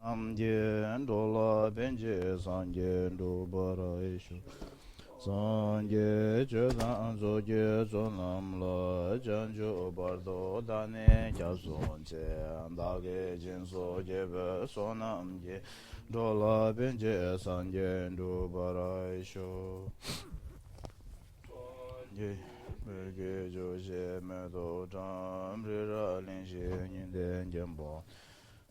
Amgen dola benje sangen do baraishu sange jodan zoge zonam la janjo bardo dane kazon che andage jinso jebe sonam ge dola benje sangen do baraishu ye Merge joje medo dam rira linje nyinde njembo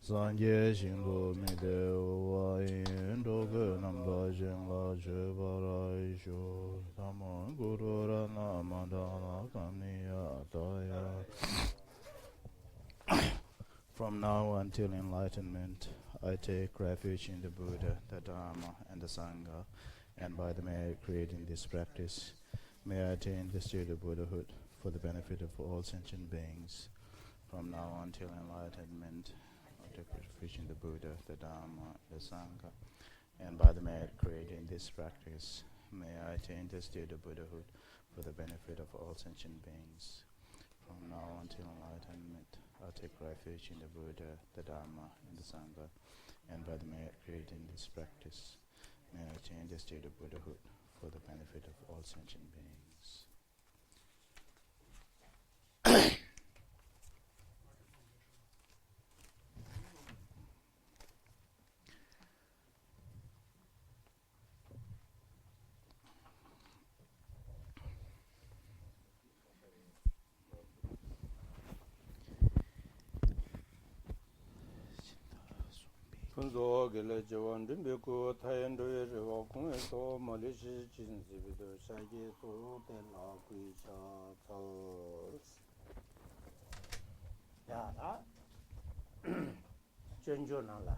Sanje Shingo Mide Wain Doge Namda Jingla Jebarasho Tamon Gurura Namadana Kamiya Daya. From now until enlightenment, I take refuge in the Buddha, the Dharma, and the Sangha, and by the merit creating this practice, may I attain the state of Buddhahood for the benefit of all sentient beings. From now until enlightenment, I take refuge in the Buddha, the Dharma, the Sangha, and by the merit creating this practice, may I attain the state of Buddhahood for the benefit of all sentient beings. From now until enlightenment, I take refuge in the Buddha, the Dharma, and the Sangha, and by the merit creating this practice, may I attain the state of Buddhahood for the benefit of all sentient beings. 군소 gel에 저원든 메고 타연도에 저 공에서 말리시 진지비도 사기 또 대나귀자 저 야라 전조나라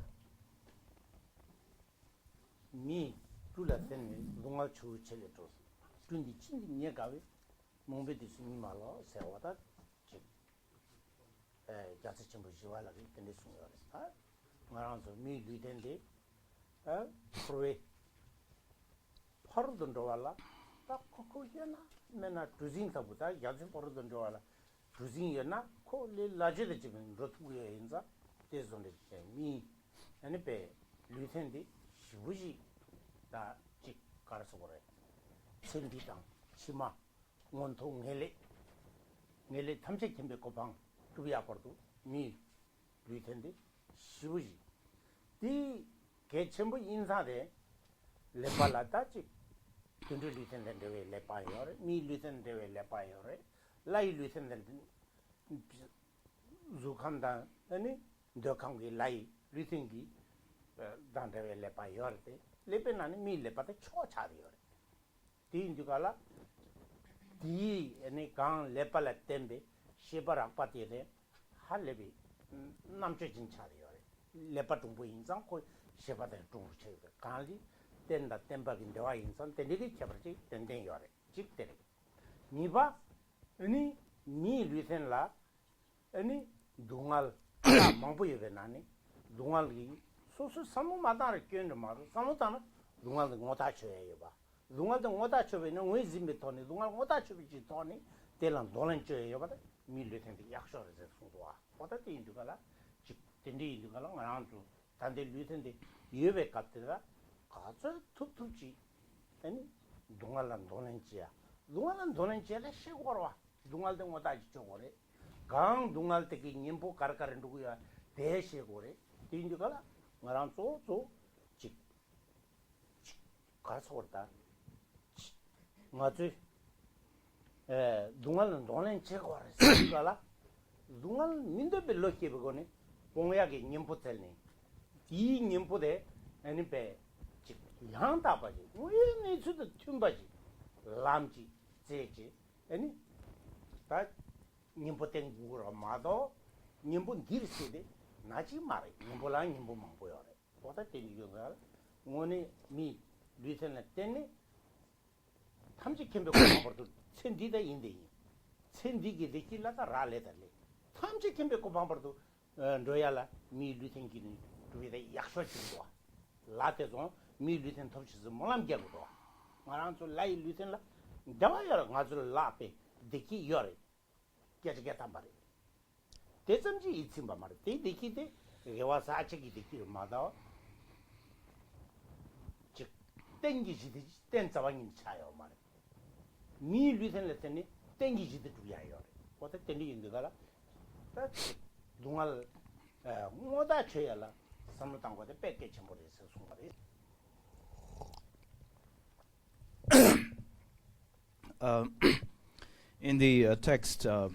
미 둘라센 동아 추체레도 근디 진디 니가왜 몽베디스 미말로 세와다 자체 전부 지와라기 근데 숨어라 말하면서 미 리덴데 프로에 퍼르던 도와라 딱 코코잖아 맨나 두진사보다 야진 퍼르던 도와라 두진이나 코레 라제데 지금 로투에 인자 대존데 미 아니 배 리덴데 시부지 다직 가르쳐 보래 센디당 치마 원통 헬레 탐색 캠베 고방 두비야 버도 미 리덴데 시부지 이 개첨부 인사대 레발라다지 근데 리텐데 왜 레파요레 미 리텐데 왜 레파요레 라이 리텐데 주칸다 아니 더칸기 라이 리텐기 단데 왜 레파요레 레페나니 미 레파데 초차리요레 디인두가라 디 아니 강 레팔라 템베 시바락 파티데 할레비 남체진 차리요 레파tumbo 인상 코 셰바데 중체가 간리 텐다 템바긴 대화 인상 텐디기 챵버지 텐덴 요레 직데레 니바 아니 미 리텐라 아니 동알 망보예베 나니 동알기 소소 사무 마다르 껴는 마도 사무타나 동알 모타 쳐예요 봐 동알도 모타 쳐베는 왜 짐베토니 동알 모타 쳐비지 토니 텔란 돌렌 쳐예요 봐 미 리텐디 약속을 해서 소도와 어떻게 인도가라 텐디 인도가라 나한테 단대 리텐디 예배 같더라 가서 툭툭지 아니 동알란 돈엔지야 동알란 돈엔지야래 시고로 동알도 못하지 저거래 강 동알 때기 님보 가르가르 누구야 대시고래 인도가라 나랑 직 가서 왔다 맞지 동알은 돈엔지가 와라 동알 민도 별로게 보고네 봉야게 님보텔니 이 님보대 아니 배 양다 바지 왜네 주도 춤바지 람지 제지 아니 다 님보땡 구로 마도 님보 길세데 나지 말이 님보랑 님보만 보여래 보다 때리고가 오늘 미 리선에 때네 탐지 캠베 고방버도 센디다 인데이 센디게 데킬라가 라레달레 탐지 캠베 고방버도 로얄라 미 리선기니 두이데 약속이 와 라테존 미 리선 톱치즈 몰람 게고도 마란초 라이 리선라 다와야 가줄 라페 데키 요레 게게타 바리 대점지 이침바 말이 데키데 이게 와서 아치기 되기를 마다 즉 땡기지듯이 땡 자방인 차요 말에 미 리센레스니 땡기지듯 두야요 와서 땡기인데 가라 동알 뭐다 쳐야라 삼로 당고에 뺏게 쳐버려서 순간에 In the text, A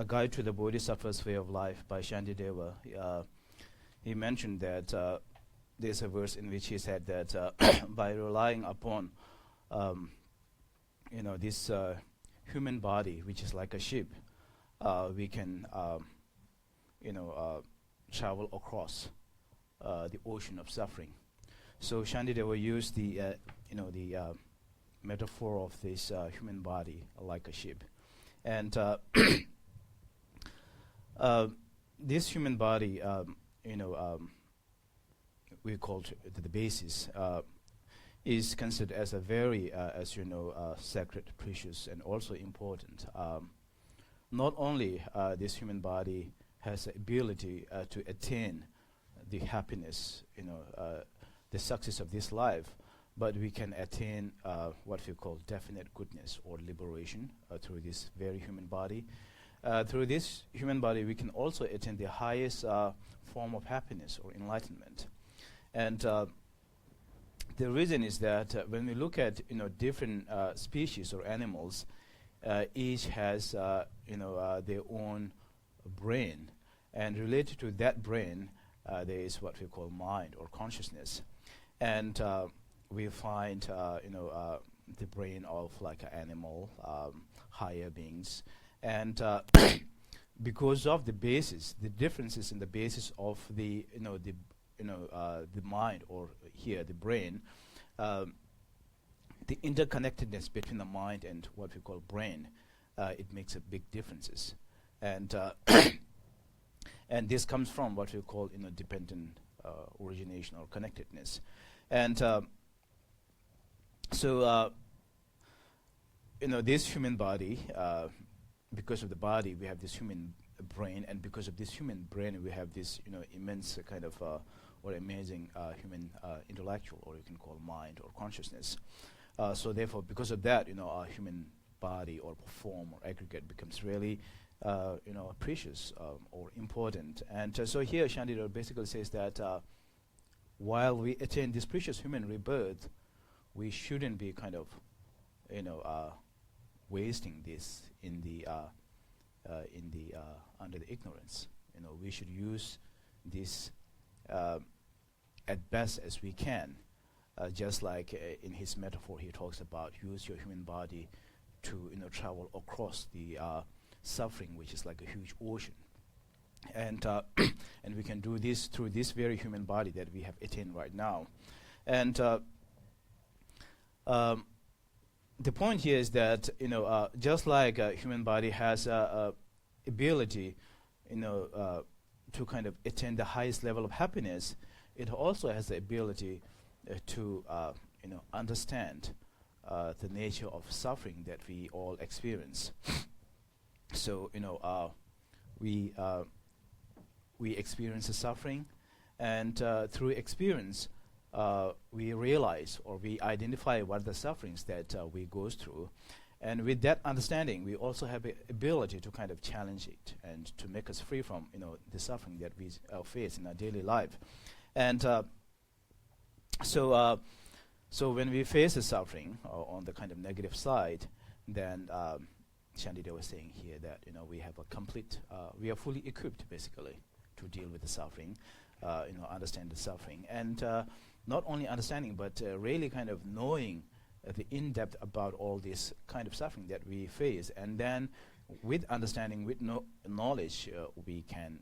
Guide to the Bodhisattva's Way of Life by Shantideva, he mentioned that there's a verse in which he said that by relying upon, this human body, which is like a ship, we can, travel across the ocean of suffering. So Shantideva used the metaphor of this human body like a ship, and this human body, we call the basis, is considered as a very, sacred, precious, and also important. Not only this human body has the ability to attain the happiness, the success of this life, but we can attain what we call definite goodness or liberation through this very human body. Through this human body, we can also attain the highest form of happiness or enlightenment. And the reason is that when we look at different species or animals, each has their own brain, and related to that brain, there is what we call mind or consciousness, and we find the brain of like an animal, higher beings, and because of the basis, the differences in the basis of the mind, or here the brain, the interconnectedness between the mind and what we call brain, it makes a big differences, and and this comes from what we call dependent origination or connectedness, and so this human body, because of the body we have this human brain, and because of this human brain we have this immense kind of or amazing human intellectual, or you can call mind or consciousness. So therefore, because of that, our human body or form or aggregate becomes really precious or important. And so here Shantideva basically says that while we attain this precious human rebirth, we shouldn't be kind of wasting this in the under the ignorance. We should use this at best as we can. Just like in his metaphor, he talks about use your human body to travel across the suffering, which is like a huge ocean, and and we can do this through this very human body that we have attained right now. And the point here is that just like a human body has ability to kind of attain the highest level of happiness, it also has the ability to understand the nature of suffering that we all experience. So we experience the suffering, and through experience we realize or we identify what are the sufferings that we go through, and with that understanding we also have the ability to kind of challenge it and to make us free from the suffering that we face in our daily life. And so when we face the suffering on the kind of negative side, then Shantideva was saying here that we have a complete, we are fully equipped basically to deal with the suffering, understand the suffering, and not only understanding but really kind of knowing the in-depth about all this kind of suffering that we face, and then with understanding, with knowledge, we can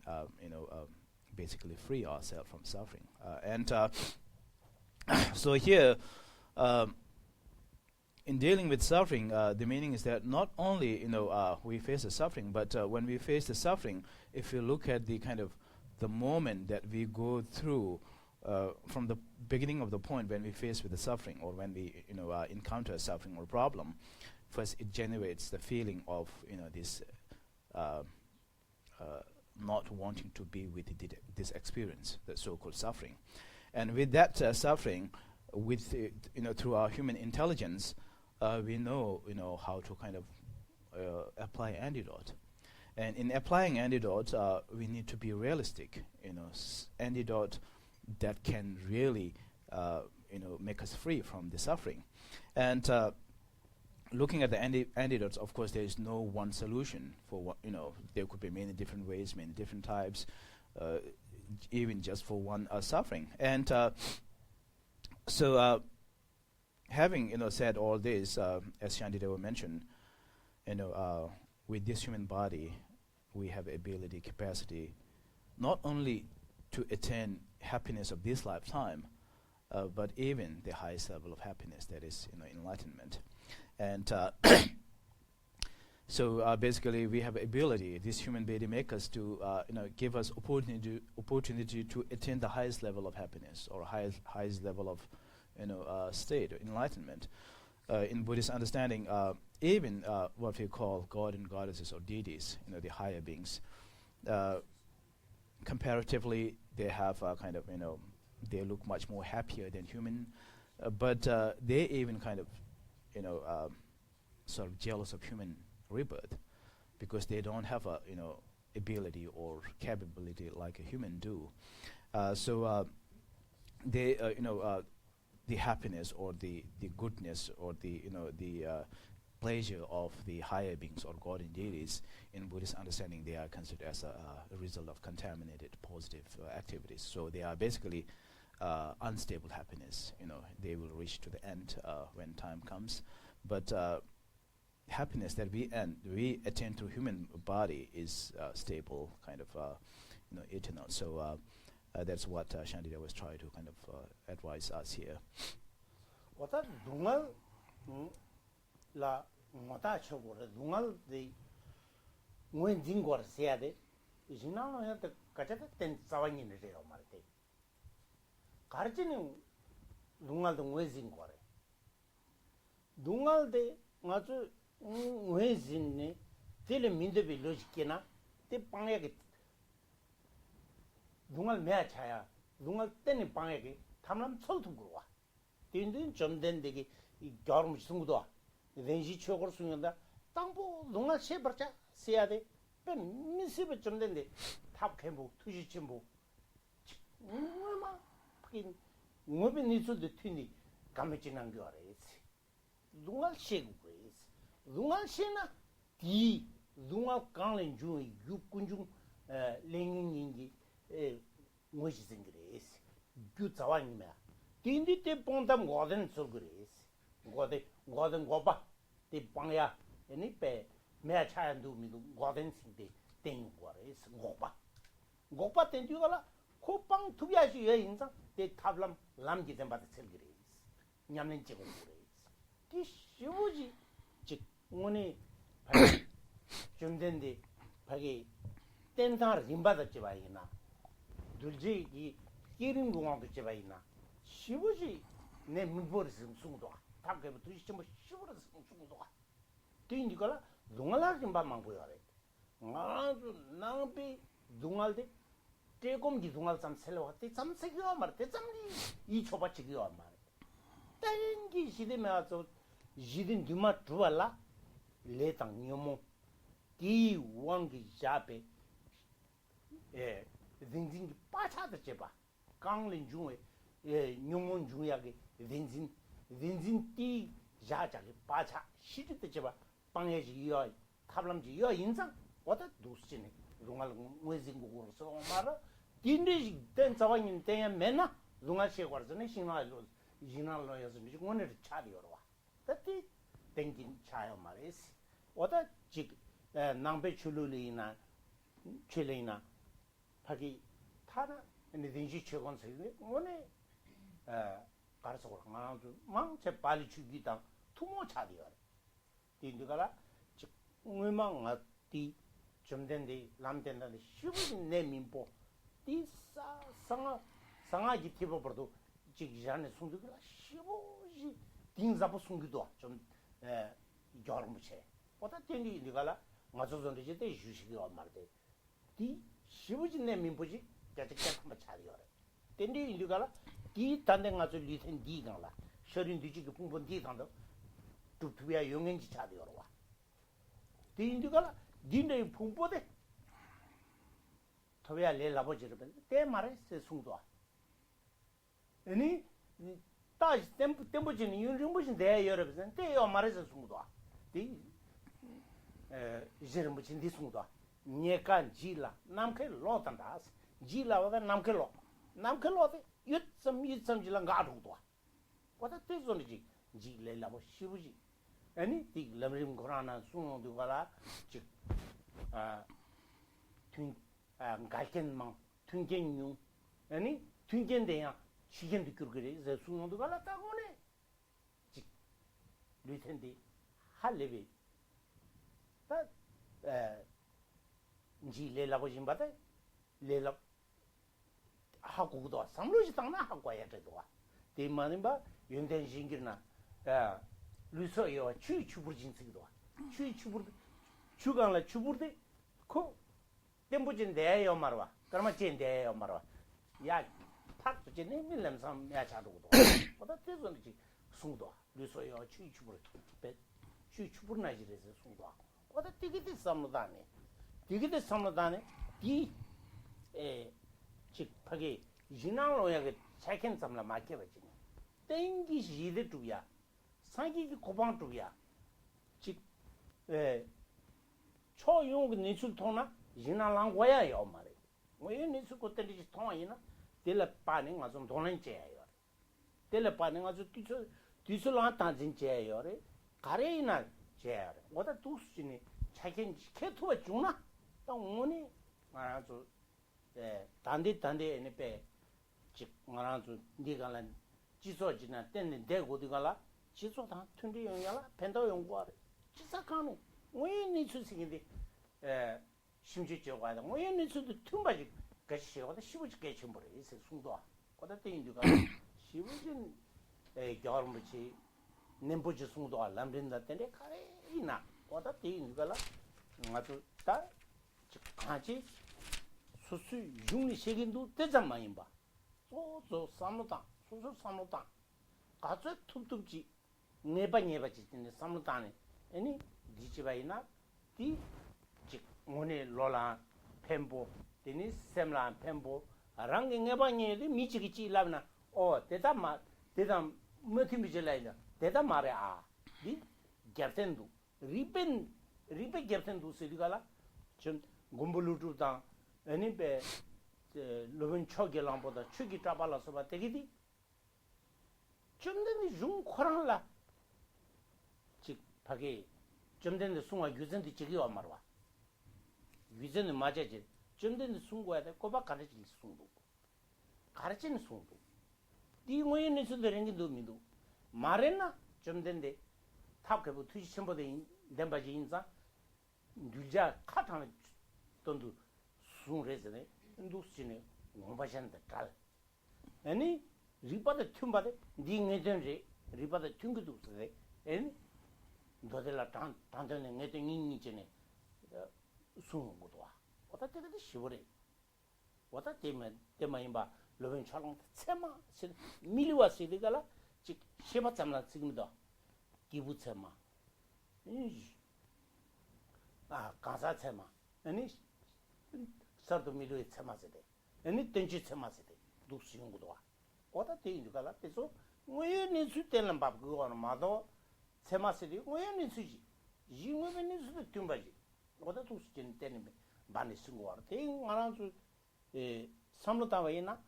basically free ourselves from suffering. And so here, in dealing with suffering, the meaning is that not only we face the suffering, but when we face the suffering, if you look at the kind of the moment that we go through from the beginning of the point when we face with the suffering, or when we encounter a suffering or problem, first it generates the feeling of this not wanting to be with this experience, the so-called suffering. And with that suffering, with through our human intelligence, we know how to kind of apply antidote. And in applying antidote, we need to be realistic. Antidote that can really make us free from the suffering. And looking at the antidotes, of course, there is no one solution for what, there could be many different ways, many different types, even just for one suffering. And so having, said all this, as Shantideva mentioned, with this human body, we have ability, capacity, not only to attain happiness of this lifetime, but even the highest level of happiness, that is, enlightenment. And so basically, we have ability. This human body make us to, give us opportunity to attain the highest level of happiness or highest level of, state or enlightenment. In Buddhist understanding, even what we call God and goddesses or deities, the higher beings, comparatively, they have kind of, they look much more happier than human, but they even kind of, sort of jealous of human rebirth because they don't have a, ability or capability like a human do. So they, the happiness or the goodness or the, the pleasure of the higher beings or God and deities in Buddhist understanding, they are considered as a result of contaminated positive activities. So they are basically unstable happiness. They will reach to the end when time comes. But happiness that we attain through human body is stable, kind of, eternal. So that's what Shantideva was trying to kind of advise us here. Wata dungal la ngota chogore dungal de ngwen jingor seade jinalo ya te kachata ten sawani ne reo marte karjini dungal de ngwen jingore dungal de ngazu ngwen jinne tele minde be logikena te pangye dungal mea chaya dungal teni pangye tamlam soltu gurwa 딘딘 좀 된데기 이 겨울 승부도 렌지 최고로 승인다 땅보 농아 셰버자 세야돼 뺀 미세버 좀 된데 탑캠보 투지침보 얼마 긴 뭐비 니소도 튀니 감매지난 거 알아야지 농아 셰고 그래지 농아 셰나 디 농아 강len 주 육군중 랭인인기 뭐지 생그래지 그 자완이면 Tindi te pontam goden sulguris. Goden goba. Te pangya. Any pe mea chayandu midu goden sinte ten guaris goba. Goba tenduala, kopang tubiashi insa, te tablam lamgi tempat selguris. Nyamlin chiguris. Ti shivuji chik one jumdendi pagi tentar rimbada chibaina. Dulji ki kirin gumang chibaina. 시부지 내 문보를 숨도 답게부터 좀 시부를 숨도 뒤니까 동알아 좀 봐만 보여래 아주 나비 동알데 대검기 동알 참 셀러한테 참 세기와 말때 참리 이 초바치기와 말 땡기 시대면 아주 지딘 두마 두알라 레당 녀모 디 왕기 잡에 예 딩딩 빠차도 제바 강린 중에 nyumon juyage rinzin ti jaja게 빠차 시리때 제바 방해지 여 탑람지 여 인상 어다 두스지네 롱알 외진고고서 말아 딘디 된 자왕인 때야 맨나 롱알 셰거즈네 신나로 지나로여서 미지 오늘 차리어와 그때 땡긴 차요 말이스 어다 지 남배 출루리나 출레이나 하기 타나 근데 딘지 최건 세네 오늘 가르쳐 그러나 망제 빨리 주기다 투모 차리어 딘디가라 응망 어디 좀 된데 남된다는데 쉬우진 내 민보 디사 상하지 티버도 지기전에 숨기라 쉬우지 딩잡고 숨기도 좀 겨울무채 어다 딘디 니가라 맞아서는데 때 주식이 와 말대 디 시부진내 민부지 자직자 한번 차려요. 근데 인도가라 디 단데 가서 리센 디가라. 서린 뒤지기 풍분 디상도 두투야 용행지 차려요. 와. 디 인도가라 디네 풍보데 토야 레라버지를 때 말에 세숭도. 아니 다 템포진 윤중부진 대 여러분 때요 말에서 숭도. 디 이제는 무슨 디숭도. 니간 지라 남케 로탄다스 지라와 남케로 남케로데 유점 지랑 가도도 와다 때존지 지레라고 시부지 아니 디 람림 고라나 숭도 가라 즉아튠 갈켄망 튠겐뉴 아니 튠겐데야 시겐도 그러그래 제 숭도 가라 따고네 즉 리텐디 할레비 지 레라고 짐바다 레라 하고도 삼로지 땅나 하고 해야 돼도 대만은 봐 연된 신기나 루소요 추부진스기도 추부르 추강라 추부르데 코 템부진 대요 말와 그러면 진대요 말와 야 탁도 진네 밀렘삼 야 자도도 보다 때존지 숭도 루소요 추부르 배 추부르나지레서 숭도 보다 되게 삼로다네 되게 삼로다네 즉 파게 진앙로야게 세컨 삼라 마케버지 땡기 시데 두야 상기기 고방 두야 즉 초용 니출 통나 진앙랑 와야요 말이 왜 니출 것들이 통하이나 델라 빠는 가좀 돈은 제요 델라 빠는 가좀 뒤술랑 단진 제요 가래이나 제요 뭐다 두스지니 세컨 캐토가 주나 똥문이 아주 단디 에네페 즉 말아서 네가라 지소지나 때는 대고디가라 지소다 튼디 용야라 펜도 용고하래 지사카노 왜니 수식인데 심지적과다 왜니 수도 틈바지 가시어다 시부지 개침버려 있어 숨도 거다 때인디가 시부진 겨울무치 nemboji sungdo lamrinda tende kare ina oda te ingala ngatu ta kaji susu yungni segindu tejamma imba so samluta susu samluta 가서 툭툭지 네바 지네 삼루다네 아니 디치바이나 디 오네 로라 펜보 데니 셈라 펜보 랑게 네바니데 미치기치 라브나 대담 머티미젤라이나 대담 말에 디 갸텐두 리페 갸텐두 세리가라 좀 곰볼루투다 아니베 로빈 초게랑보다 추기 잡아라서 봐 되기디 좀 전에 중 코랑라 즉 밖에 좀 전에 숭아 유전도 지기 와 말와 유전은 맞아지 좀 전에 숭고야 돼 꼬박 가르칠 숭도 가르치는 숭도 이 모임에 있어들은 게 도미도 말했나 좀 전에 탑게부 투시 첨보대 덴바지 인자 늘자 카타는 돈도 숭레즈네 인도스네 공부하셨는데 갈 아니 리바데 툼바데 딩네전제 리바데 퉁기도 쓰데 엔 도델라 단단네 네데 닝니체네 수응고도 와 왔다 때도 시버레 왔다 때면 때마임바 로빈 차랑 체마 밀리와 시리가라 즉 시바 잠라 지금도 기부 체마 가사 체마 아니 서도 밀리와 체마세데 아니 땡지 체마세데 두시응고도 와 오다 때인가라 때서 왜니 수때는 밥 그거는 마도 세마스리 왜니 수지 이거는 수도 tum바지 오다 두스진 때는 많이 쓴거 같아 대응 안 하죠 삼로다 왜나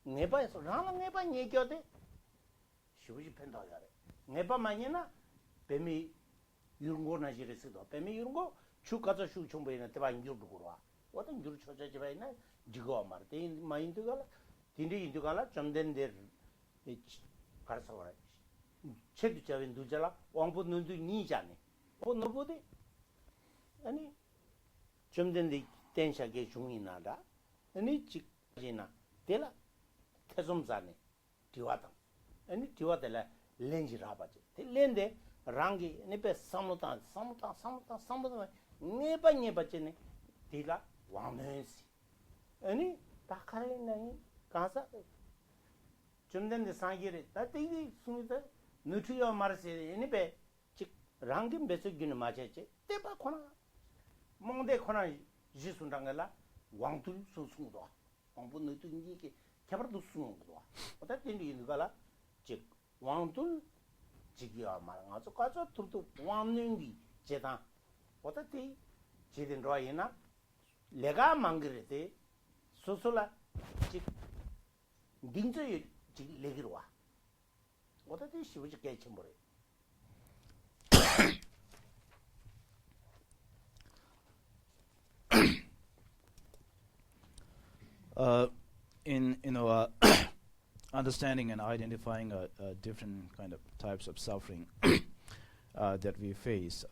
네바에서 나는 네바 얘기하대 쉬우지 펜다야 네바만이나 뱀이 이런 거나 지르스도 뱀이 이런 거 축가서 슈 좀베나 대반 유르고 와 어떤 유르 쳐져지 봐이나 지고 말 대인 마인드가 딘디 인도가라 점된데 가서 와라 체도 잡은 두자라 왕부 눈도 니잖아 너보데 아니 점된데 텐샤게 중이나다 아니 직지나 데라 태좀자네 디와다 아니 디와데라 렌지라바지 렌데 랑기 네페 삼로타 네바녜바체네 디라 왕면시 아니 다카레나이 가사 좀된데 상기를 다티기 숨이다 누트리어 마르세 에니베 직 랑김 베스기는 마체체 때바 코나 몽데 코나 지순당을라 왕툴 소숭도 왕분 누트니게 개발도 수능도 어떻게 인가라 직 왕툴 지기야 말아서 가서 둘도 왕능기 제단 어떻게 제된 로이나 내가 망그레데 소소라 직 딩저이 직 레기로 와 어떻게 쉬우지 개체 모래 in understanding and identifying different kind of types of suffering that we face,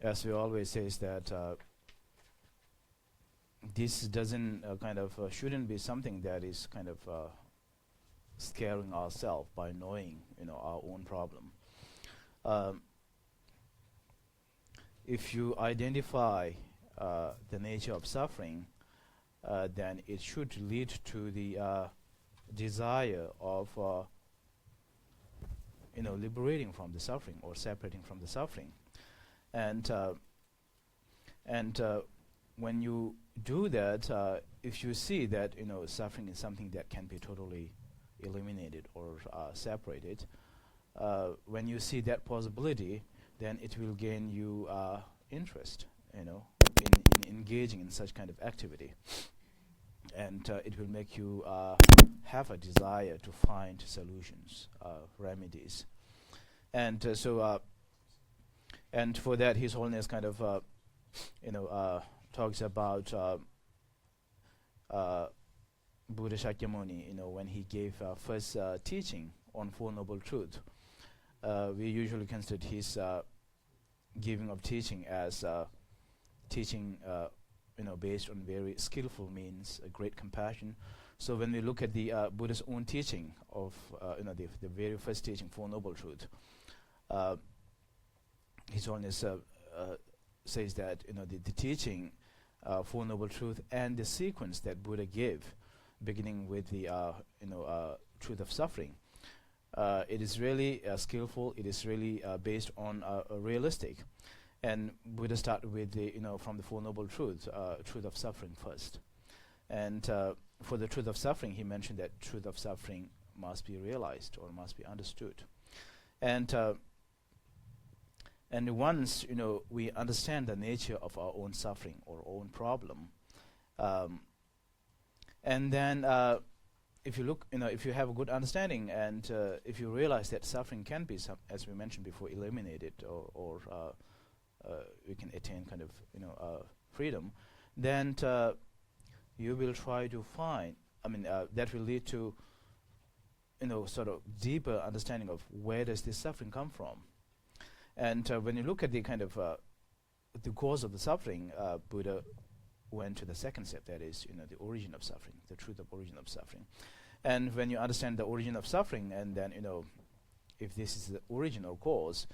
as we always say, is that this doesn't shouldn't be something that is kind of scaring ourselves by knowing our own problem. If you identify the nature of suffering, then it should lead to the desire of liberating from the suffering or separating from the suffering. And when you do that, if you see that suffering is something that can be totally eliminated or separated, when you see that possibility, then it will gain you interest in engaging in such kind of activity. And it will make you have a desire to find solutions, remedies. And and for that, His Holiness kind of talks about Buddha Shakyamuni, when he gave first teaching on Four Noble Truths. We usually consider his giving of teaching as teaching based on very skillful means, great compassion. So when we look at the Buddha's own teaching of the very first teaching, Four Noble Truths, His Holiness says that the teaching Four Noble Truths and the sequence that Buddha gave, beginning with the truth of suffering, it is really skillful. It is really based on realistic. And Buddha started with the from the Four Noble Truths, truth of suffering first. And for the truth of suffering, he mentioned that truth of suffering must be realized or must be understood. And once we understand the nature of our own suffering or own problem, and then if you look, if you have a good understanding, and if you realize that suffering can be, as we mentioned before, eliminated, or we can attain kind of freedom, then you will try to find. That will lead to sort of deeper understanding of where does this suffering come from. And when you look at the kind of the cause of the suffering, Buddha went to the second step, that is, the origin of suffering, the truth of origin of suffering. And when you understand the origin of suffering, and then if this is the original cause,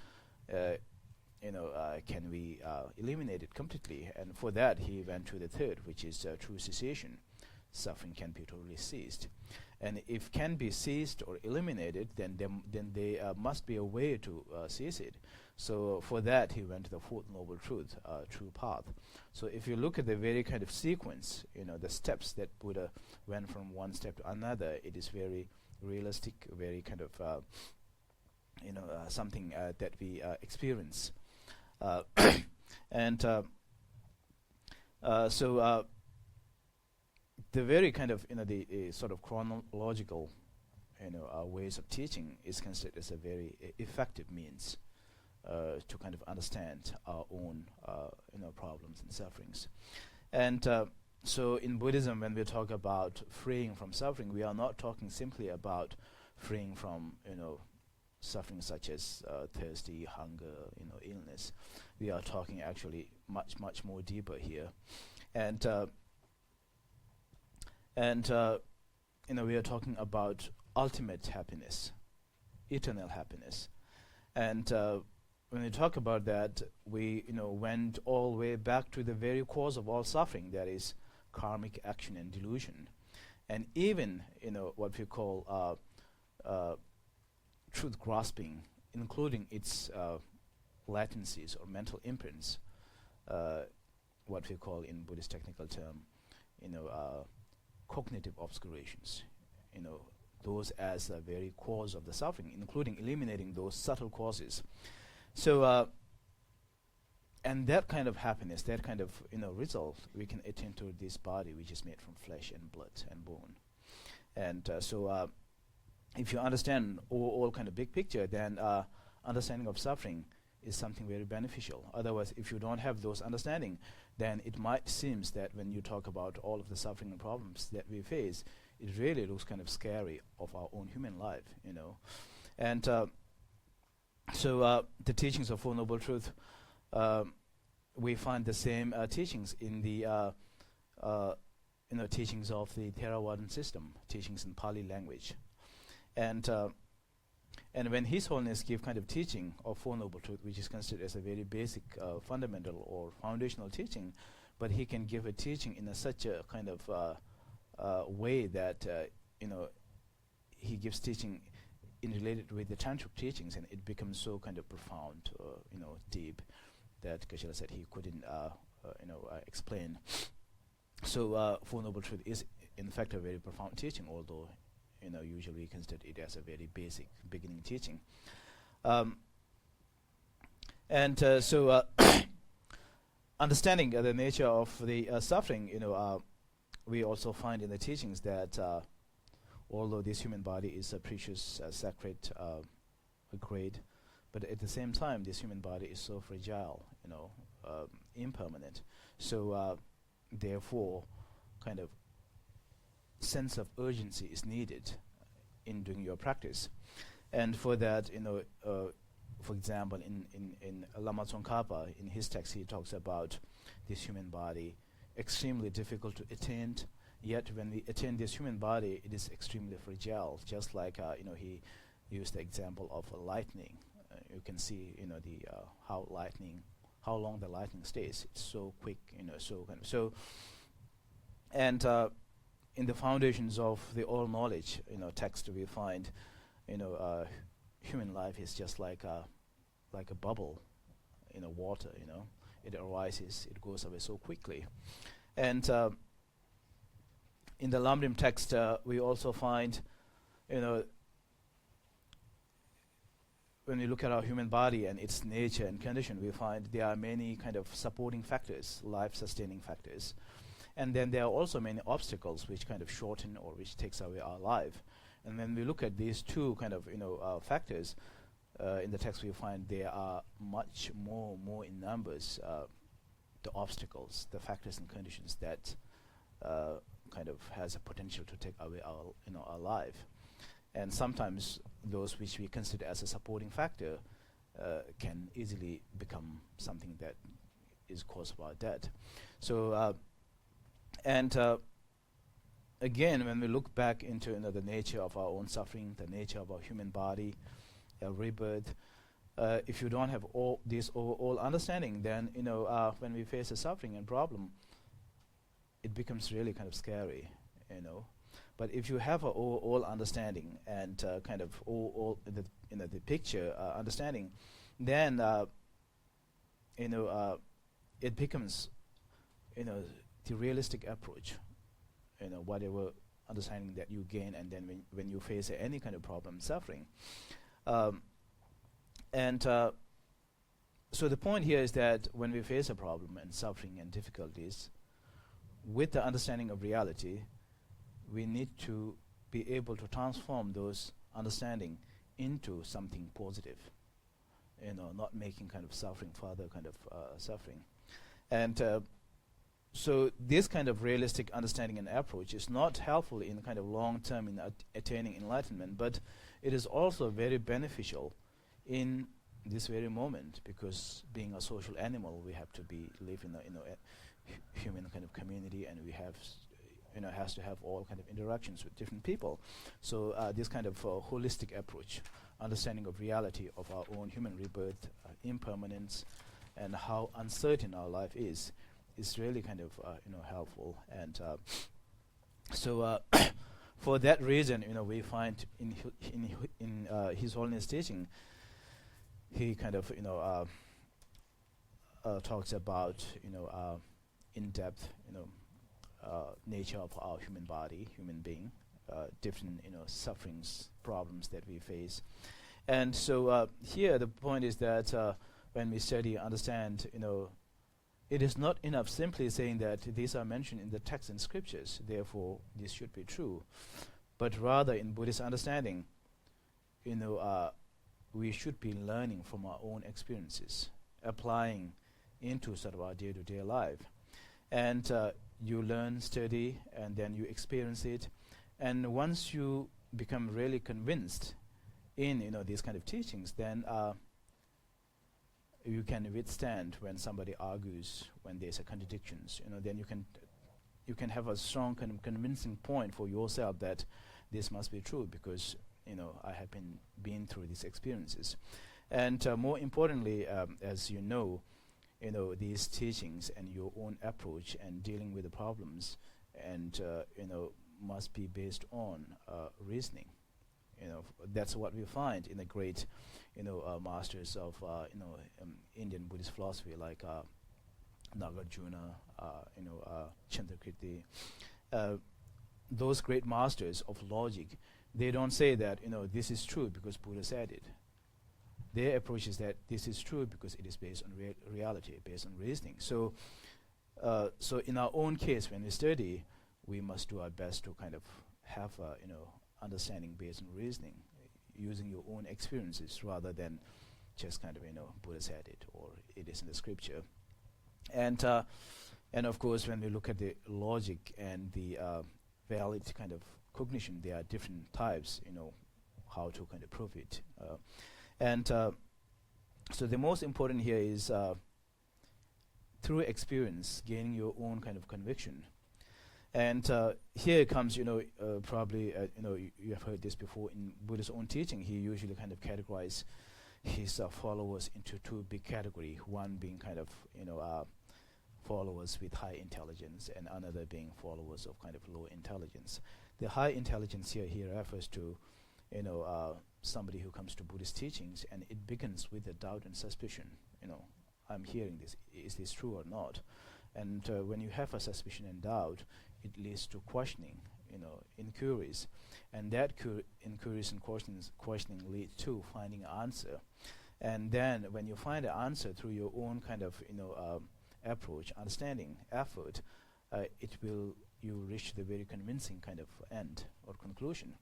can we eliminate it completely? And for that, he went to the third, which is true cessation. Suffering can be totally ceased. And if can be ceased or eliminated, then there must be a way to cease it. So for that, he went to the Fourth Noble Truth, true path. So if you look at the very kind of sequence, the steps that Buddha went from one step to another, it is very realistic, very kind of something that we experience. So the very kind of the sort of chronological ways of teaching is considered as a very effective means to kind of understand our own problems and sufferings. And so in Buddhism, when we talk about freeing from suffering, we are not talking simply about freeing from suffering such as thirsty, hunger, illness. We are talking actually much more deeper here. And we are talking about ultimate happiness, eternal happiness. And when we talk about that, we went all the way back to the very cause of all suffering, that is karmic action and delusion, and even what we call truth grasping, including its latencies or mental imprints, what we call in Buddhist technical term, cognitive obscurations, those as the very cause of the suffering, including eliminating those subtle causes. So, and that kind of happiness, that kind of result, we can attain to this body which is made from flesh and blood and bone. And so, if you understand all kind of big picture, then understanding of suffering is something very beneficial. Otherwise, if you don't have those understanding, then it might seem that when you talk about all of the suffering and problems that we face, it really looks kind of scary of our own human life, And so the teachings of Four Noble Truth, we find the same teachings in the teachings of the Theravadan system, teachings in Pali language. And when His Holiness gave kind of teaching of Four Noble Truth, which is considered as a very basic, fundamental or foundational teaching, but he can give a teaching in such a kind of way that he gives teaching in related with the tantric teachings, and it becomes so kind of profound, deep, that Geshe-la said he couldn't, explain. So Four Noble Truth is in fact a very profound teaching, although usually we consider it as a very basic beginning teaching. So understanding the nature of the suffering, we also find in the teachings that although this human body is a precious, sacred, great, but at the same time, this human body is so fragile, impermanent. So therefore, kind of sense of urgency is needed in doing your practice. And for that, for example, in Lama Tsongkhapa, in his text, he talks about this human body, extremely difficult to attain, yet when we attain this human body, it is extremely fragile, just like, he used the example of lightning. You can see, how long the lightning stays. It's so quick, and in the foundations of the all knowledge, text, we find, human life is just like a bubble, water. It arises, it goes away so quickly, and in the Lamrim text, we also find, when we look at our human body and its nature and condition, we find there are many kind of supporting factors, life-sustaining factors. And then there are also many obstacles which kind of shorten or which takes away our life. And when we look at these two kind of factors in the text, we find there are much more in numbers the obstacles, the factors and conditions that kind of has a potential to take away our life. And sometimes those which we consider as a supporting factor can easily become something that is cause of our death. So. Again, when we look back into the nature of our own suffering, the nature of our human body, rebirth, if you don't have all this overall understanding, then when we face a suffering and problem, it becomes really kind of scary, But if you have a all understanding and kind of all the picture understanding, then it becomes the realistic approach, whatever understanding that you gain, and then when you face any kind of problem, suffering. So the point here is that when we face a problem and suffering and difficulties, with the understanding of reality, we need to be able to transform those understanding into something positive, not making kind of suffering further kind of suffering. And so this kind of realistic understanding and approach is not helpful in kind of long term in attaining enlightenment, but it is also very beneficial in this very moment, because being a social animal, we have to live in a human kind of community, and we have has to have all kind of interactions with different people. So this kind of holistic approach, understanding of reality of our own human rebirth, impermanence, and how uncertain our life is is really kind of helpful. And so for that reason, we find in His Holiness teaching, he kind of talks about in-depth nature of our human body, human being, different sufferings, problems that we face. And so here the point is that when we study, understand, it is not enough simply saying that these are mentioned in the text and scriptures, therefore this should be true. But rather in Buddhist understanding, we should be learning from our own experiences, applying into sort of our day-to-day life. And you learn, study, and then you experience it. And once you become really convinced in these kind of teachings, then you can withstand when somebody argues, when there's a contradictions. Then you can have a strong kind of convincing point for yourself that this must be true because I have been through these experiences. And more importantly, as these teachings and your own approach and dealing with the problems, and must be based on reasoning. That's what we find in the great, masters of Indian Buddhist philosophy, like Nagarjuna, Chandrakirti. Those great masters of logic, they don't say that this is true because Buddha said it. Their approach is that this is true because it is based on reality, based on reasoning. So in our own case, when we study, we must do our best to kind of have understanding based on reasoning, using your own experiences rather than just kind of Buddha said it or it is in the scripture. And of course, when we look at the logic and the valid kind of cognition, there are different types. How to kind of prove it. So the most important here is through experience, gaining your own kind of conviction. And here comes, probably, you have heard this before in Buddha's own teaching. He usually kind of categorize his followers into two big categories. One being kind of, followers with high intelligence, and another being followers of kind of low intelligence. The high intelligence here refers to, somebody who comes to Buddhist teachings, and it begins with a doubt and suspicion. I'm hearing this. Is this true or not? And when you have a suspicion and doubt, it leads to questioning, inquiries. And that inquiries and questioning lead to finding an answer. And then when you find an answer through your own kind of, approach, understanding, effort, you reach the very convincing kind of end or conclusion.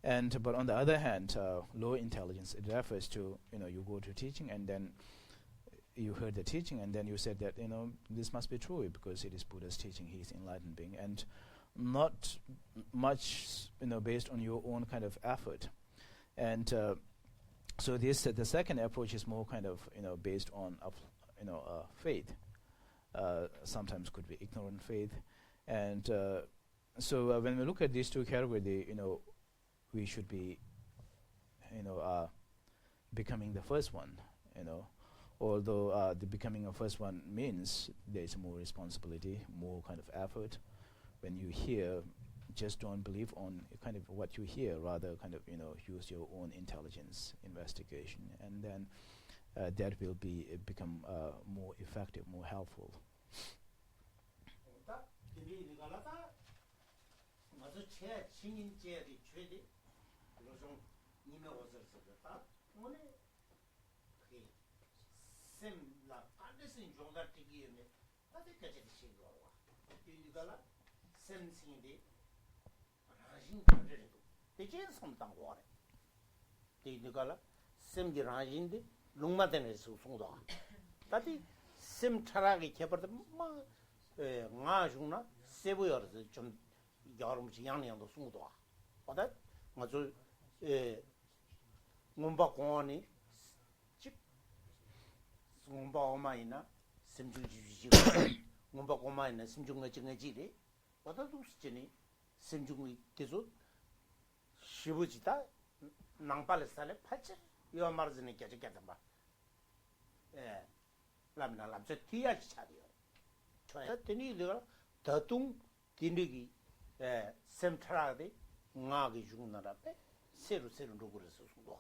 But on the other hand, low intelligence, it refers to, you go to teaching and then you heard the teaching and then you said that, this must be true because it is Buddha's teaching, he is enlightened being, and not much, based on your own kind of effort. And so the second approach is more kind of, based on, faith. Sometimes could be ignorant faith. And so when we look at these two categories, we should be, becoming the first one, although the becoming a first one means there is more responsibility, more kind of effort. When you hear, just don't believe on kind of what you hear, rather kind of, use your own intelligence, investigation, and then that will become more effective, more helpful. choya teni le da tung tinigi semtrade ngagi jungnara pe seru ndogure so do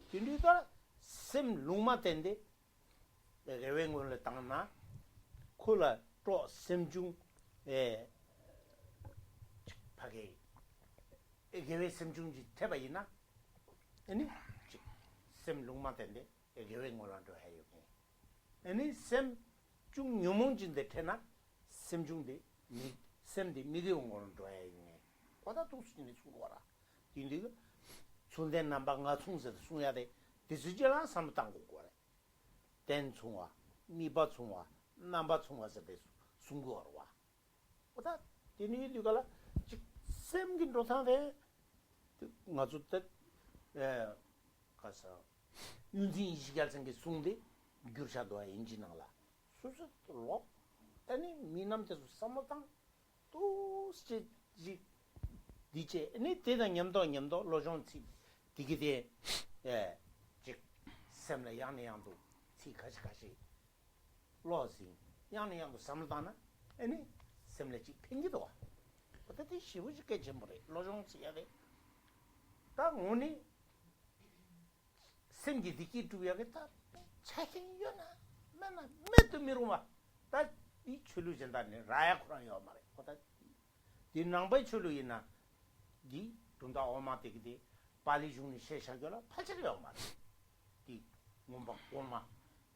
teni da sem luma tende rewengo le tangna kola to semjung page egewe semjungji tebayina 아니 셈 롱마텐데 에게웬 몰란도 해요. 아니 셈중 요몽진데 테나 셈중데 미 셈데 미디온 거는도 해요. 거다 도스니 수고라. 인디가 손대 남방가 총세도 수야돼. 디스지랑 삼땅 고거래. 된 총화, 미바 총화, 남바 총화서 배수 순고로 와. 거다 디니디가라 셈긴 로상데 ngazutte 가서 윤진 시갈생게 숭데 규르샤도아 인지나라 수수로 아니 미남테서 삼모당 또 스지 디제 아니 대다 냠도 로존치 디기데 즉 셈라 양내양도 치카시카시 로시 양내양도 삼다나 아니 셈레지 팽기도 와 어떻게 시부지게 점벌에 로존치 야데 다 오니 생기 디키 두야겠다. 차행이요나. 나나 매도 미루마. 다이 출루전다네 라야쿠라요 말해. 거다 디 남바이 출루이나 디 돈다 오마티기 발리 중니 셰샤겨라 팔절이요 말해. 디 몸방 오마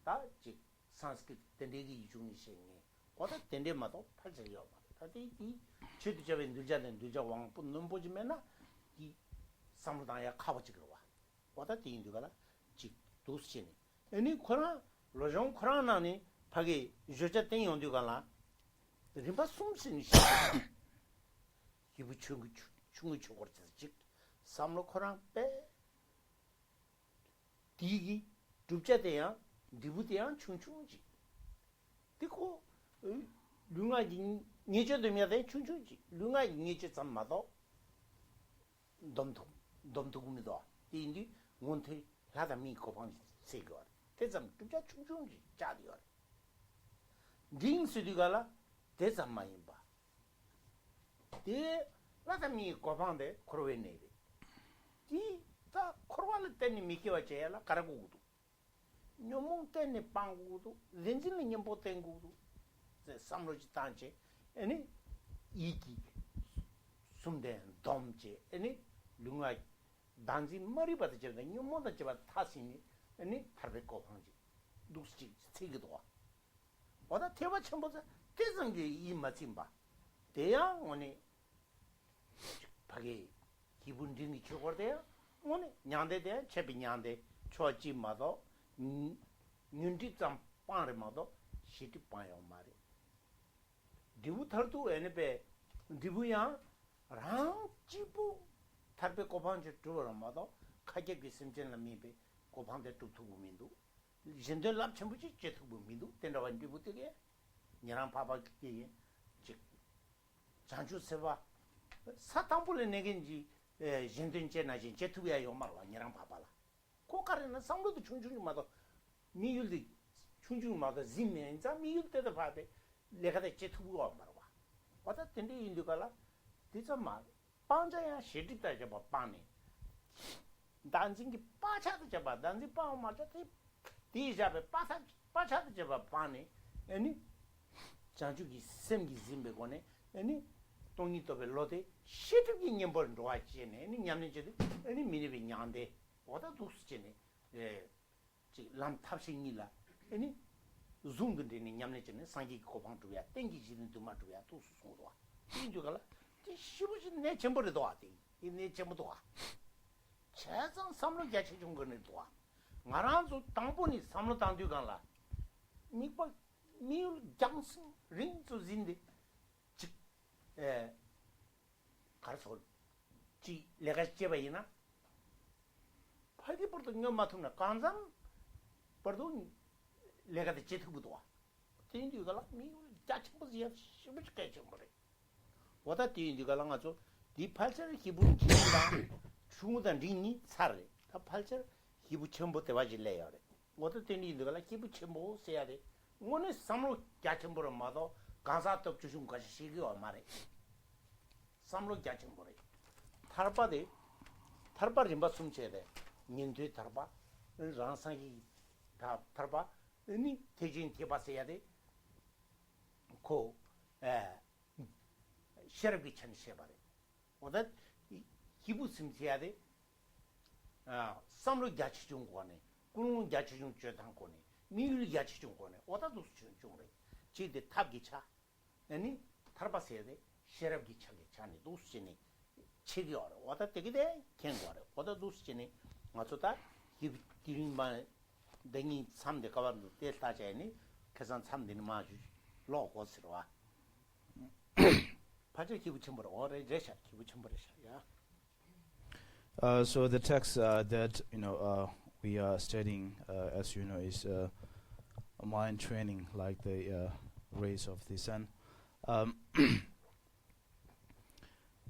다지 산스크리트 덴데기 중니 셰니. 거다 덴데마도 팔절이요 말해. 다디 이 최두자ben 늘자는 늘자 왕뿐 눈보지면나 이 사무당야 카버지로 와. 거다 디인도가라 지 도스치니 아니 코라 로종 코라나니 파게 조자 땡이 온디가라 림바 숨신이 시 기부 충이 초거지 즉 삼로 코랑 빼 디기 줍자대야 디부대야 충충지 디고 룽아지 녀저도미야대 충충지 룽아지 녀저 잠마도 domtugumido indi monte lada mi kopan segor tezam tuja chungchungji chadior ding sudigala tezam mayimba de lada mi kopan de korwenede di ta korwala tenni mikiwa cheyala karagudu nyomong tenni pangudu zenjin nyembo tengudu se samroji tanche eni iki sumden domche eni lunga 단지 머리 받을 때 뉴모다 잡아 타시니 아니 타베고 방지 누스지 세기도 와 보다 대화 첨보자 대성게 이 맞진 봐 대양 오니 파게 기분 dingi chogordea 오니 냥데 대 체비 냥데 초지 마도 뉴디 좀 빠르 마도 시티 빠요 말이 디부 털도 에네베 디부야 랑 지부 탈베 고반제 두어마도 카게 기심전라 미베 고반데 뚝뚝민도 진들 랍첨부지 제투부민도 된다고 디부되게 냐랑 파바게 즉 장주 세바 사탕불에 내긴지 진든제나지 제투비야 요말라 냐랑 파발라 고카르는 상도도 충충마도 미율디 충충마도 짐면자 미율 때도 봐베 내가 대 제투부가 말와 왔다 텐데 인도가라 디자마 빵자야 시디다 잡아 빵네 단징기 빠차도 잡아 단지 빵 맞아 디자베 빠차도 잡아 빵네 아니 장주기 셈기 짐베고네 아니 동이도베 로데 시디기 냠벌 로아치네 아니 냠네지 아니 미니비 냠데 오다 두스치네 지 람탑싱이라 아니 줌든데니 냠네지네 상기 고방도야 땡기지는 두마도야 두스송도와 인주가라 시부지 내 전부를 도와대. 이내 전부도 와. 최선 삼로 개체 준 거는 도와. 나랑도 당분이 삼로 당도 간라. 미벌 미울 장승 링도 진데. 즉 가서 지 내가 제바이나. 파디 버도 녀 마투나 간잠 버도 내가 제트부도 와. 진디 갈라 미울 자침부지 시부지 개체 뭐래. 와다 디인디가랑아죠 디 팔절 기분 기분다 중우단 링이 살래 다 팔절 기부 첨부 때 와질래요 와다 디인디가라 기부 첨부 세야 돼 오늘 삼로 갸첨부로 마도 가사 덮주신 것이 시기와 말해 삼로 갸친 거래 탈바데 탈바를 좀 숨쳐야 돼 년도에 탈바 랑상이 다 탈바 아니 대진 대바서야 돼고 셔럽이 천 셔바래 오다 기부 숨쳐야 돼 삼로 갸치 좀 거네 군은 갸치 좀 쥐당 거네 미를 갸치 좀 거네 오다도 좀 그래 지데 탑기차 아니 탈바서야 돼 셔럽이 차게 차니 도스지니 체기어라 와다 되게돼 ken거라 와다 도스지니 맞다 기린만 댕이 3대 가반도 떼다자니 계산 3대는 마주 로고스로와 파제 기부 첨부로 오래 제샤 기부 첨부래샤야 So the text that we are studying, as you know, is a mind training, like the rays of the sun.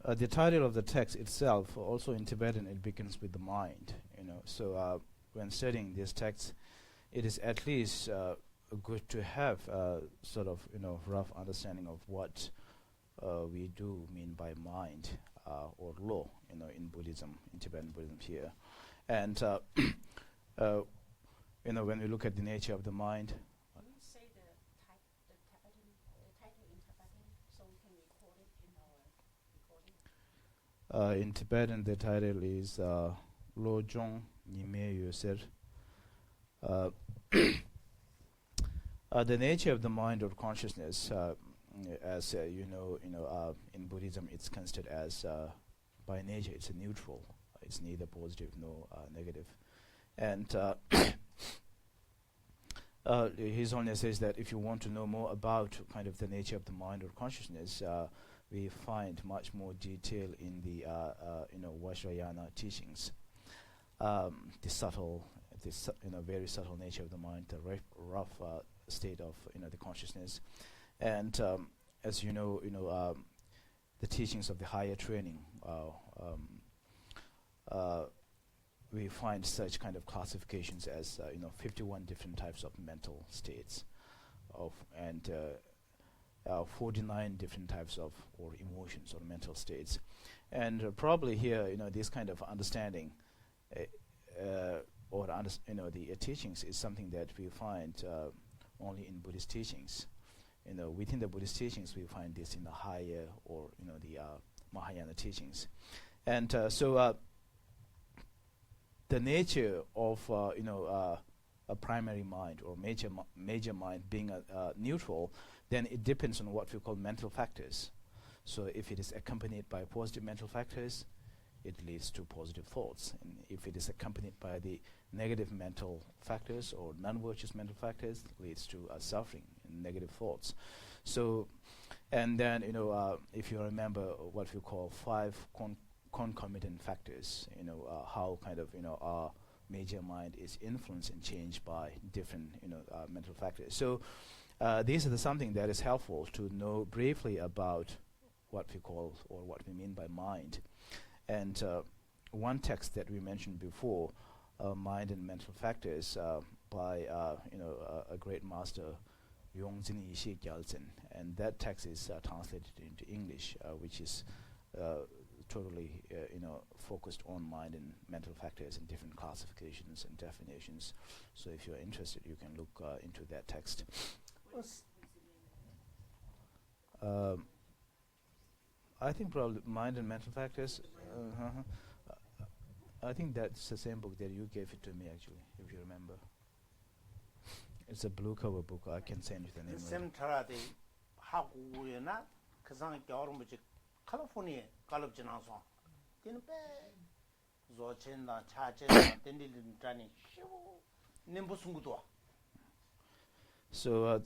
The title of the text itself, also in Tibetan, it begins with the mind. So when studying this text, it is at least good to have sort of rough understanding of what we do mean by mind or law, in Buddhism, in Tibetan Buddhism here, and when we look at the nature of the mind. Can you say the title in Tibetan so we can record it in our recording? In Tibetan, the title is Lo Jong Nime Yoser. The nature of the mind or consciousness, as in Buddhism, it's considered as by nature it's a neutral. It's neither positive nor negative, and His Holiness says that if you want to know more about kind of the nature of the mind or consciousness, we find much more detail in the Vajrayana teachings. The subtle, very subtle nature of the mind, the rough state of the consciousness, and as the teachings of the higher training. We find such kind of classifications as 51 different types of mental states, and 49 different types of or emotions or mental states, and probably here this kind of understanding the teachings is something that we find only in Buddhist teachings. Within the Buddhist teachings we find this in the higher or the Mahayana teachings, and so the nature of a primary mind or major mind being neutral, then it depends on what we call mental factors. So if it is accompanied by positive mental factors, it leads to positive thoughts, and if it is accompanied by the negative mental factors or non-virtuous mental factors, it leads to suffering and negative thoughts. So, and then if you remember what we call 5 concomitant factors, how kind of our major mind is influenced and changed by different mental factors. So these are something that is helpful to know briefly about what we call or what we mean by mind. And one text that we mentioned before, Mind and Mental Factors, by a great master, Yongzin Yishe Gyaltsen, and that text is translated into English, which is totally focused on mind and mental factors and different classifications and definitions. So if you're interested, you can look into that text. I think probably mind and mental factors. I think that's the same book that you gave it to me, actually, if you remember. It's a blue cover book. I can send you the name. Semtarade 하고나 그상 겨울무지 캘리포니아 갈럽지나서 되는 빼 조첸나 차체나 된딜린 자니 쇼 님부승구도. So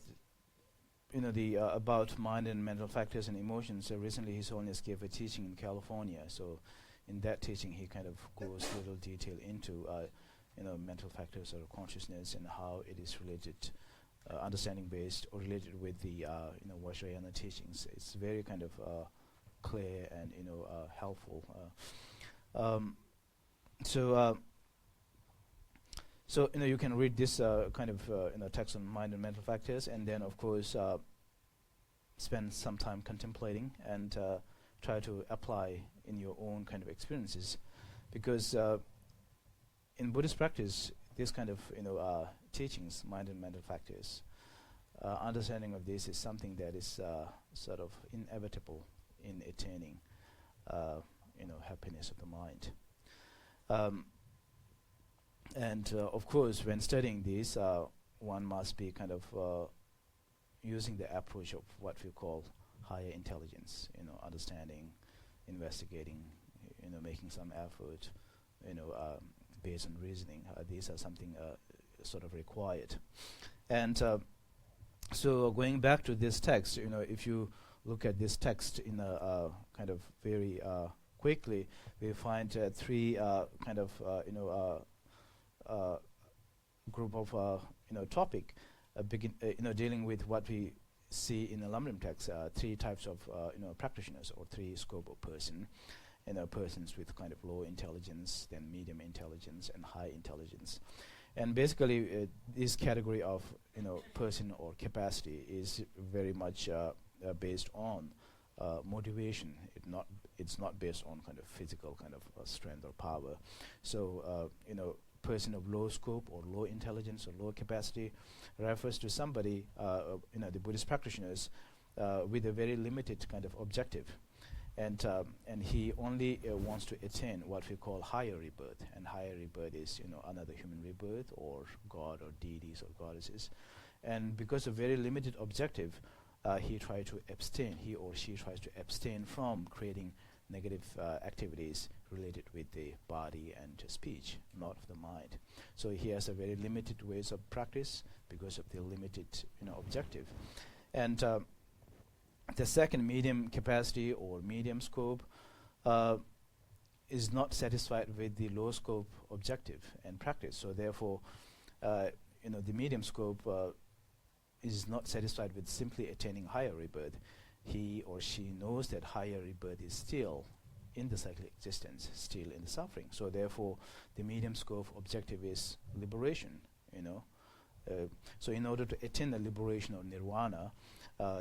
the about mind and mental factors and emotions. Recently, His Holiness gave a teaching in California. So in that teaching, he kind of goes a little detail into mental factors or consciousness and how it is related, understanding based or related with the Vajrayana teachings. It's very kind of clear and helpful. So you can read this kind of text on mind and mental factors, and then of course spend some time contemplating and try to apply in your own kind of experiences, because in Buddhist practice, this kind of teachings, mind and mental factors, understanding of this is something that is sort of inevitable in attaining happiness of the mind. And of course, when studying this, one must be kind of using the approach of what we call higher intelligence, understanding, investigating, making some effort, based on reasoning. These are something sort of required. And so going back to this text, if you look at this text in a kind of very quickly, we find three kind of group of topic dealing with what we see in the Lamrim text, three types of practitioners, or three scope of person. Persons with kind of low intelligence, then medium intelligence, and high intelligence. And basically, this category of person or capacity is very much based on motivation. It's not based on kind of physical kind of strength or power. So person of low scope or low intelligence or low capacity refers to somebody, the Buddhist practitioners, with a very limited kind of objective. And he only wants to attain what we call higher rebirth. And higher rebirth is another human rebirth, or God or deities or goddesses. And because of very limited objective, he or she tries to abstain from creating negative activities related with the body and speech, not of the mind. So he has a very limited ways of practice because of the limited objective. And the second, medium capacity or medium scope, is not satisfied with the low scope objective and practice. So therefore, the medium scope is not satisfied with simply attaining higher rebirth. He or she knows that higher rebirth is still in the cyclic existence, still in the suffering. So therefore, the medium scope objective is liberation. So in order to attain the liberation or nirvana,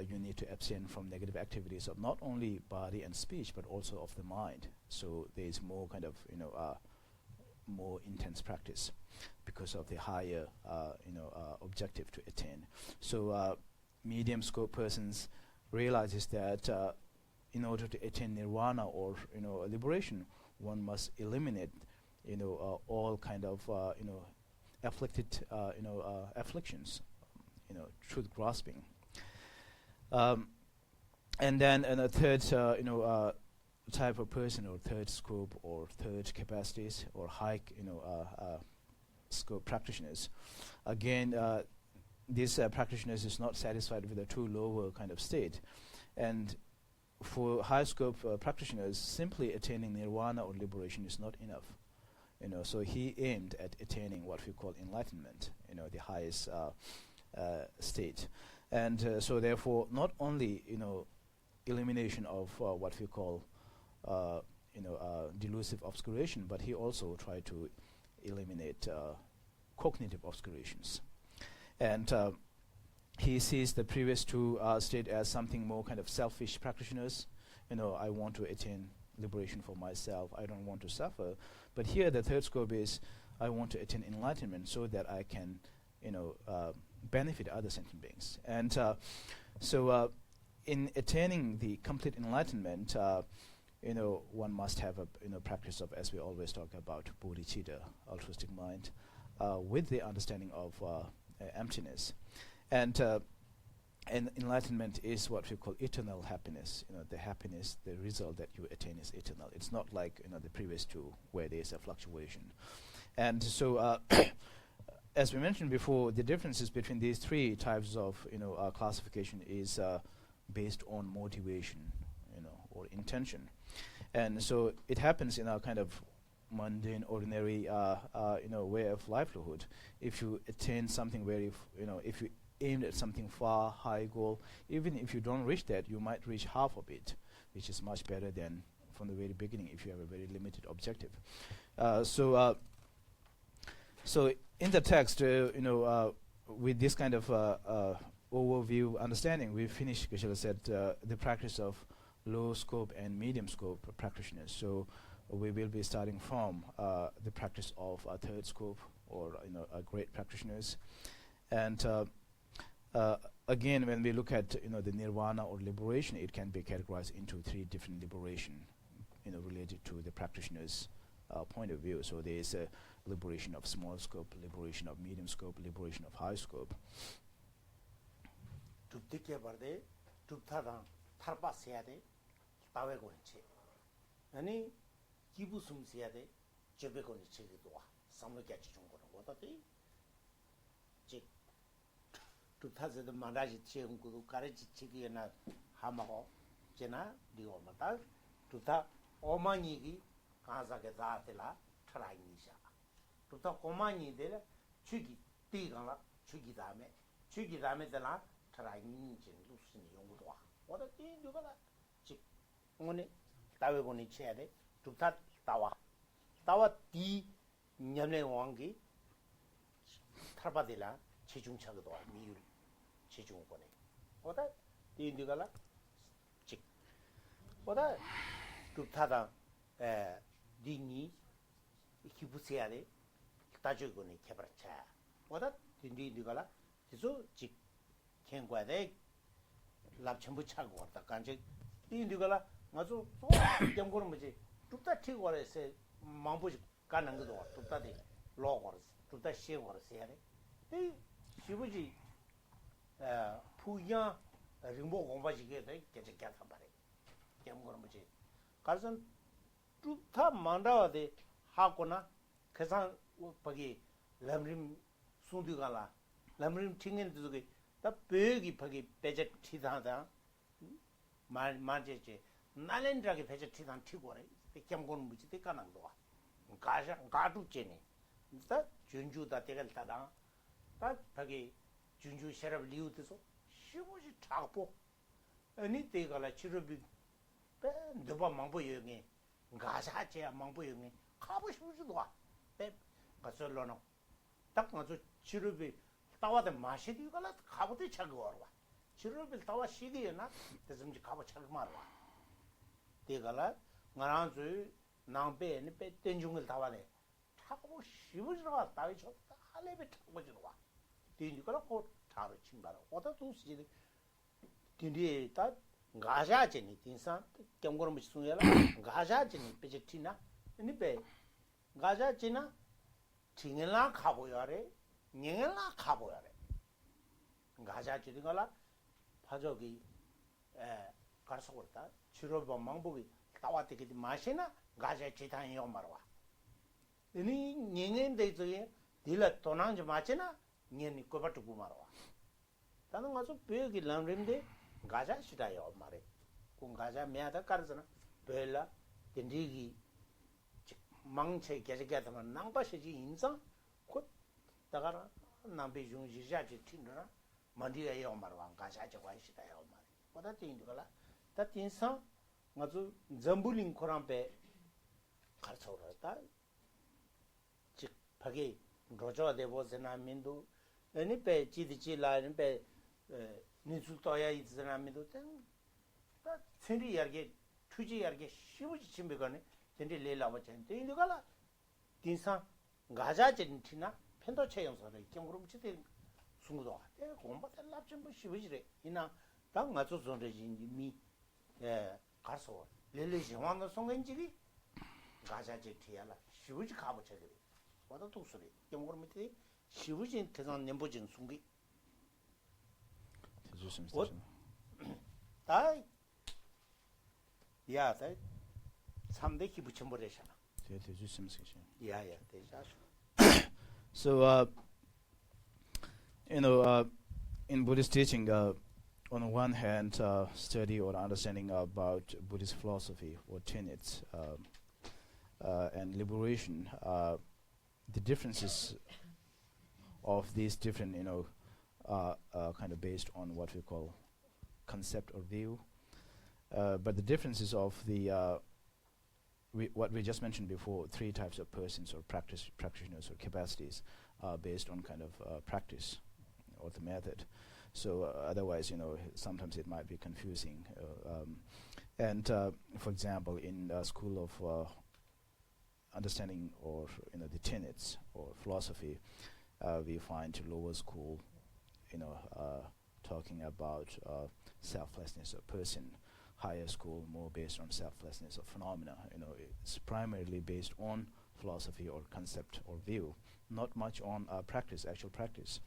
you need to abstain from negative activities of not only body and speech, but also of the mind. So there is more kind of more intense practice because of the higher objective to attain. So medium scope persons realizes that in order to attain nirvana or liberation, one must eliminate all kind of afflicted afflictions, truth grasping. And then a third type of person, or third scope, or third capacities, or high scope practitioners. Again, these practitioners is not satisfied with a too lower kind of state. And for high scope practitioners, simply attaining nirvana or liberation is not enough. So he aimed at attaining what we call enlightenment, the highest state. And so therefore, not only elimination of what we call delusive obscuration, but he also tried to eliminate cognitive obscurations. And he sees the previous two state as something more kind of selfish practitioners. I want to attain liberation for myself. I don't want to suffer. But here the third scope is, I want to attain enlightenment so that I can benefit other sentient beings. And so in attaining the complete enlightenment, one must have a practice of, as we always talk about, bodhicitta, altruistic mind, with the understanding of emptiness. And enlightenment is what we call eternal happiness. The happiness, the result that you attain is eternal. It's not like the previous two where there is a fluctuation. And so, as we mentioned before, the differences between these three types of classification is based on motivation, or intention. And so it happens in our kind of mundane, ordinary, way of livelihood. If you attain something very, if you aim at something far, high goal, even if you don't reach that, you might reach half of it, which is much better than from the very beginning if you have a very limited objective. So in the text, with this kind of overview understanding, we finished, Geshe said, the practice of low scope and medium scope practitioners. So we will be starting from the practice of a third scope, or great practitioners. And again, when we look at the nirvana or liberation, it can be categorized into three different liberation, related to the practitioner's point of view. So there is a liberation of small scope, liberation of medium scope, liberation of high scope. Tuptike barde, tuptadan tarpa seyade, tawe gonche. Ani kibu sum seyade, jebe gonche gidwa. Samlo kya chichung kono. Wadati, chik tuptase de mandaji cheyung kudu, karechi chiki na hamaho, chena digo mata, tupta omani gi kansa ke zaatela tharai nisha. Tupta omani de chugi tigala chugi dame de la tharai ninjin lusni yongudwa. Wadati yugala chik ngone tawe goni cheyade, tupta tawa di nyamle wangi tarpadila chechung chagdo miyul chechung kone. Oda di indigala chik. Oda tuptada di kibuseade tajo kone kebracha. Oda di indigala tiso chik kengwade lab chambu chago warta kanche. Di indigala ngazo so jamgono moje tupta tigware se mambu 가는 것도 뚝다디 로거스 뚝다 시거스 해야 돼. 이 시부지 부야 림보 공부지게 돼. 계속 계속 말해. 겸거는 뭐지? 가서 뚝다 만다데 하거나 그상 거기 람림 순디가라. 람림 팅엔도 그게 다 배기 거기 배적 티다다. 말제제 날렌드라게 배적 티단 티고래. 겸거는 뭐지? 되까는 거. 가두 째네. 다 준주다 대갈 따다. 다 거기 준주 셔럽 리우드서 시부지 작보. 아니 대갈라 치르비 배 너바 망보 여행에 가사제 망보 여행에 가고 싶지도 와. 배 가설로는 딱 가서 치르비 따와데 마시디 갈라 가보대 차고 와. 치르비 따와 시디에나 대좀지 가보 차고 말와. 대갈라 나랑주 남배 배 땡중을 다와네 타고 시부지가 따위 쳤다 할레베 타고 지와 딘이거라 고 타로 친바라 오다 두시 딘디 다 가자제니 딘산 경고를 못 쓰냐라 가자제니 베제티나 니베 가자제나 팅엘라 가보야래 냥엘라 가보야래 가자제니가라 파저기 가서 그랬다 치료바 망보기 따와되게 마시나 가자 지탄이요 말와. 이니 닝엔데 저에 딜라 도난지 마치나 닝이 거버도 말와. 다른 가서 배기 람림데 가자 시다요 말에. 그 가자 메아다 가르잖아. 벨라 딘디기 망체 계속하다만 낭바시지 인상 곧 다가라 남비 중지자지 틴더라 만디가요 말와 가자 저와 시다요 말. 보다 딘디가라 다 딘상 아주 점불링 코람베 가르쳐라다 즉 밖에 로저가 되보세나 민도 아니 배 지디지라는 배 니술도야 있으나 민도 다 천리 이야기 투지 이야기 쉬우지 침배거네 근데 레라버전 인도가라 딘상 가자진티나 펜도 체형서를 경으로 붙이된 순구도 내가 공부할 납좀 뭐 쉬우지래 이나 당 맞춰 존재진이 미 가서 렐레지 왕의 송은지기 가자지 티야라 시부지 가보쳐게 와도 독소리 영어로 밑에 시부진 대상 nem보진 순기 다 야다 3대 기부천벌이잖아 야야 대자수 So in Buddhist teaching, on the one hand, study or understanding about Buddhist philosophy or tenets and liberation, the differences of these different, kind of based on what we call concept or view. But the differences of the what we just mentioned before, three types of persons or practitioners or capacities based on kind of practice or the method. So otherwise, sometimes it might be confusing. For example, in School of Understanding or the tenets or philosophy, we find lower school, talking about selflessness of person. Higher school more based on selflessness of phenomena. It's primarily based on philosophy or concept or view, not much on actual practice.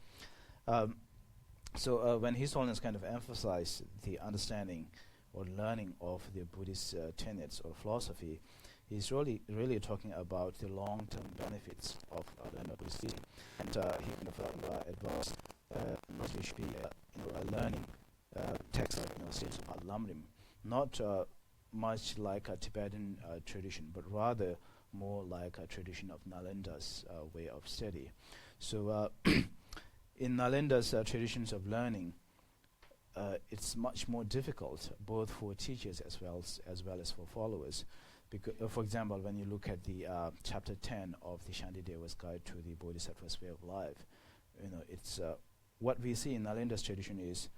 So when His Holiness kind of emphasized the understanding or learning of the Buddhist tenets or philosophy, he's really talking about the long-term benefits of the Buddhist teaching, and he kind of advised that we should be learning texts like states of Lamrim, not much like a Tibetan tradition, but rather more like a tradition of Nalanda's way of study. So in Nalanda's traditions of learning, it's much more difficult both for teachers as well as for followers. Because, for example, when you look at the chapter 10 of the Shantideva's Guide to the Bodhisattva's Way of Life, it's what we see in Nalanda's tradition is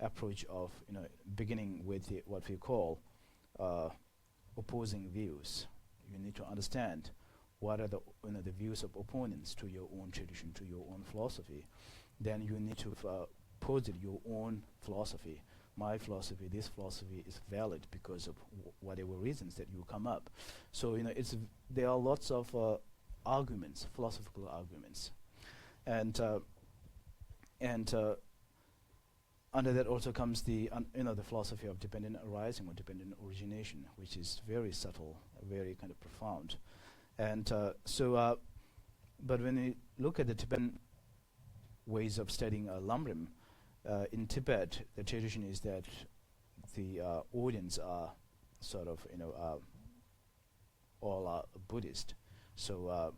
approach of beginning with what we call opposing views. You need to understand what are the views of opponents to your own tradition, to your own philosophy. Then you need to posit your own philosophy. My philosophy, this philosophy is valid because of whatever reasons that you come up. So there are lots of arguments, philosophical arguments, and under that also comes the the philosophy of dependent arising or dependent origination, which is very subtle, very kind of profound. And but when you look at the Tibetan ways of studying Lamrim, in Tibet, the tradition is that the audience are sort of all are Buddhist. So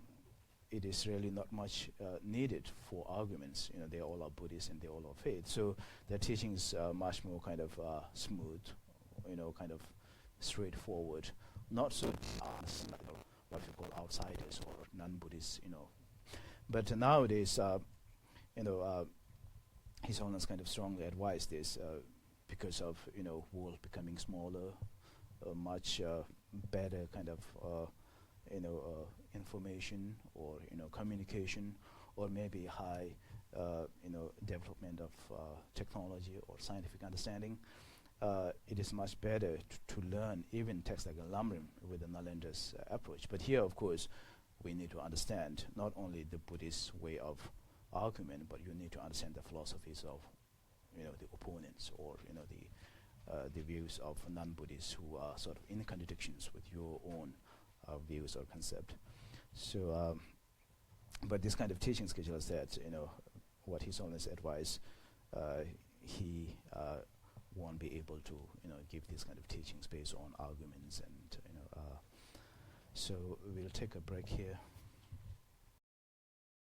it is really not much needed for arguments. They all are Buddhist and they all are faith. So their teaching is much more kind of smooth, kind of straightforward, not so what we call outsiders or non-Buddhists. But nowadays, His Holiness kind of strongly advised this because of world becoming smaller, much better kind of information or communication, or maybe high development of technology or scientific understanding. It is much better to learn even texts like Lamrim with the Nalanda's approach. But here, of course, we need to understand not only the Buddhist way of argument, but you need to understand the philosophies of the opponents or the views of non-Buddhists who are sort of in contradictions with your own views or concept. So but this kind of teaching schedule is that what His Holiness advised, he won't be able to give these kind of teachings based on arguments, and so we'll take a break here.